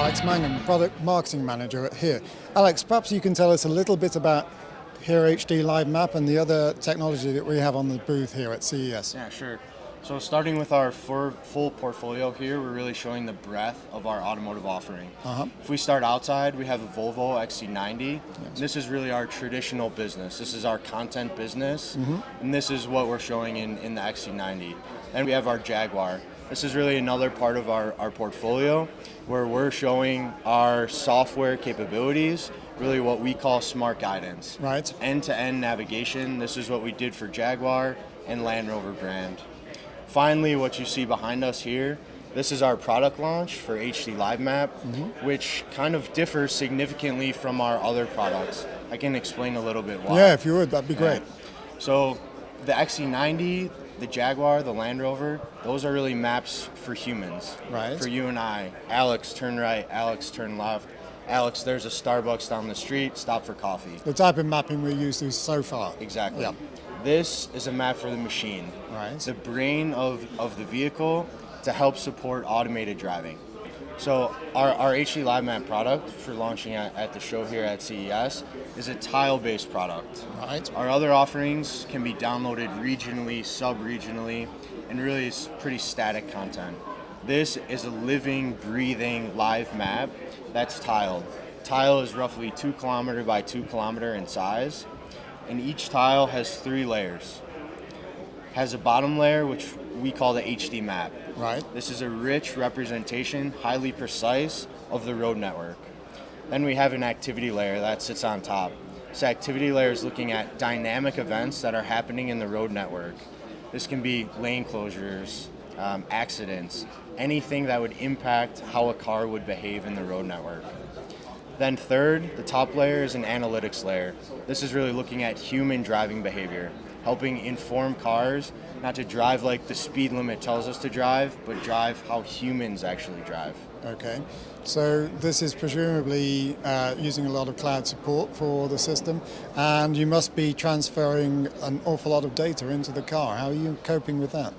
Alex Mangan, Product Marketing Manager here. Alex, perhaps you can tell us a little bit about Here HD Live Map and the other technology that we have on the booth here at CES. Yeah, sure. So starting with our full portfolio here, we're really showing the breadth of our automotive offering. If we start outside, we have a Volvo XC90. Yes. This is really our traditional business. This is our content business, and this is what we're showing in the XC90. Then we have our Jaguar. This is really another part of our portfolio where we're showing our software capabilities, really what we call smart guidance. Right. End-to-end navigation. This is what we did for Jaguar and Land Rover brand. Finally, what you see behind us here, this is our product launch for HD Live Map, which kind of differs significantly from our other products. I can explain a little bit why. Yeah, if you would, that'd be great. So the XC90, the Jaguar, the Land Rover, those are really maps for humans. Right. For you and I. Alex, turn right. Alex, turn left. Alex, there's a Starbucks down the street. Stop for coffee. The type of mapping we're used to so far. Exactly. Yeah. This is a map for the machine. Right. The brain of the vehicle to help support automated driving. So our HD Live Map product for launching at the show here at CES is a tile-based product. Right. Our other offerings can be downloaded regionally, sub-regionally, and really it's pretty static content. This is a living, breathing, live map that's tiled. Tile is roughly 2 kilometer by 2 kilometer in size, and each tile has 3 layers. Has a bottom layer, which we call the HD map. Right. This is a rich representation, highly precise, of the road network. Then we have an activity layer that sits on top. This activity layer is looking at dynamic events that are happening in the road network. This can be lane closures, accidents, anything that would impact how a car would behave in the road network. Then third, the top layer is an analytics layer. This is really looking at human driving behavior, helping inform cars not to drive like the speed limit tells us to drive, but drive how humans actually drive. Okay. So this is presumably using a lot of cloud support for the system, and you must be transferring an awful lot of data into the car. How are you coping with that?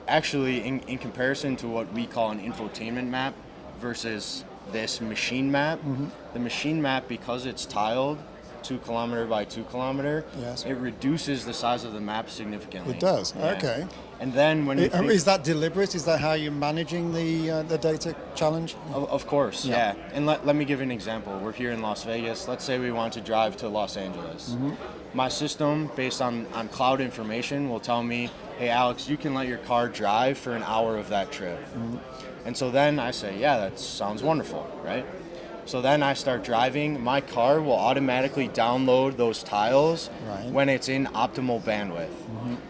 Actually, in comparison to what we call an infotainment map versus this machine map, the machine map, because it's tiled 2 kilometer by 2 kilometer, yes, it reduces the size of the map significantly. It does. Yeah. Okay. And then when you is that deliberate? Is that how you're managing the data challenge? Of course, yeah. And let me give an example. We're here in Las Vegas. Let's say we want to drive to Los Angeles. My system, based on cloud information, will tell me, hey, Alex, you can let your car drive for an hour of that trip. And so then I say, yeah, that sounds wonderful, right? So then I start driving. My car will automatically download those tiles when it's in optimal bandwidth.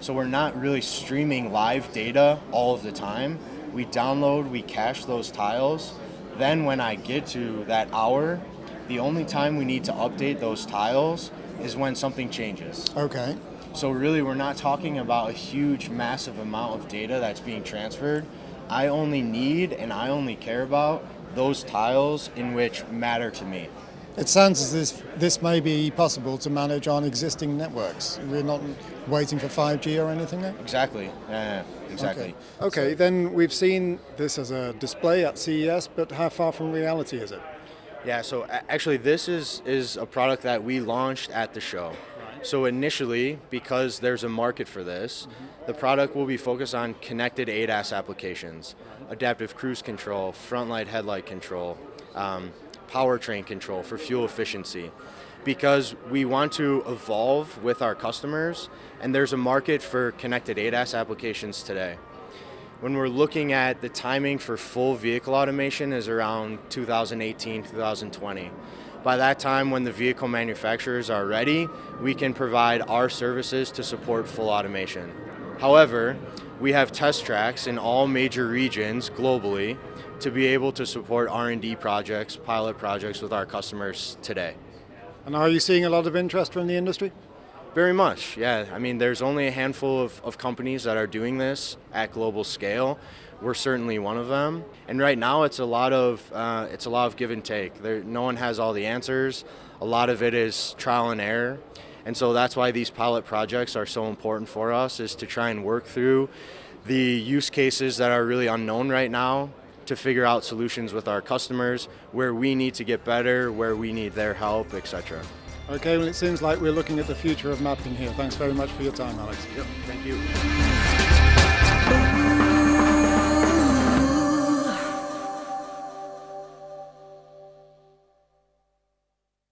So we're not really streaming live data all of the time. We download, we cache those tiles. Then when I get to that hour, the only time we need to update those tiles is when something changes. Okay. So really we're not talking about a huge, massive amount of data that's being transferred. I only need and I only care about those tiles in which matter to me. It sounds as if this may be possible to manage on existing networks. We're not waiting for 5G or anything there? Exactly. Exactly. Okay, then we've seen this as a display at CES, but how far from reality is it? Yeah, so actually this is a product that we launched at the show. So initially, because there's a market for this, the product will be focused on connected ADAS applications, adaptive cruise control, front light headlight control, powertrain control for fuel efficiency, because we want to evolve with our customers, and there's a market for connected ADAS applications today. When we're looking at the timing for full vehicle automation is around 2018, 2020. By that time, when the vehicle manufacturers are ready, we can provide our services to support full automation. However, we have test tracks in all major regions globally to be able to support R&D projects, pilot projects with our customers today. And are you seeing a lot of interest from the industry? Very much, yeah. I mean, there's only a handful of companies that are doing this at global scale. We're certainly one of them. And right now, it's a lot of give and take. No one has all the answers. A lot of it is trial and error. And so that's why these pilot projects are so important for us, is to try and work through the use cases that are really unknown right now, to figure out solutions with our customers, where we need to get better, where we need their help, etc. Okay, well, it seems like we're looking at the future of mapping here. Thanks very much for your time, Alex. Yep, thank you.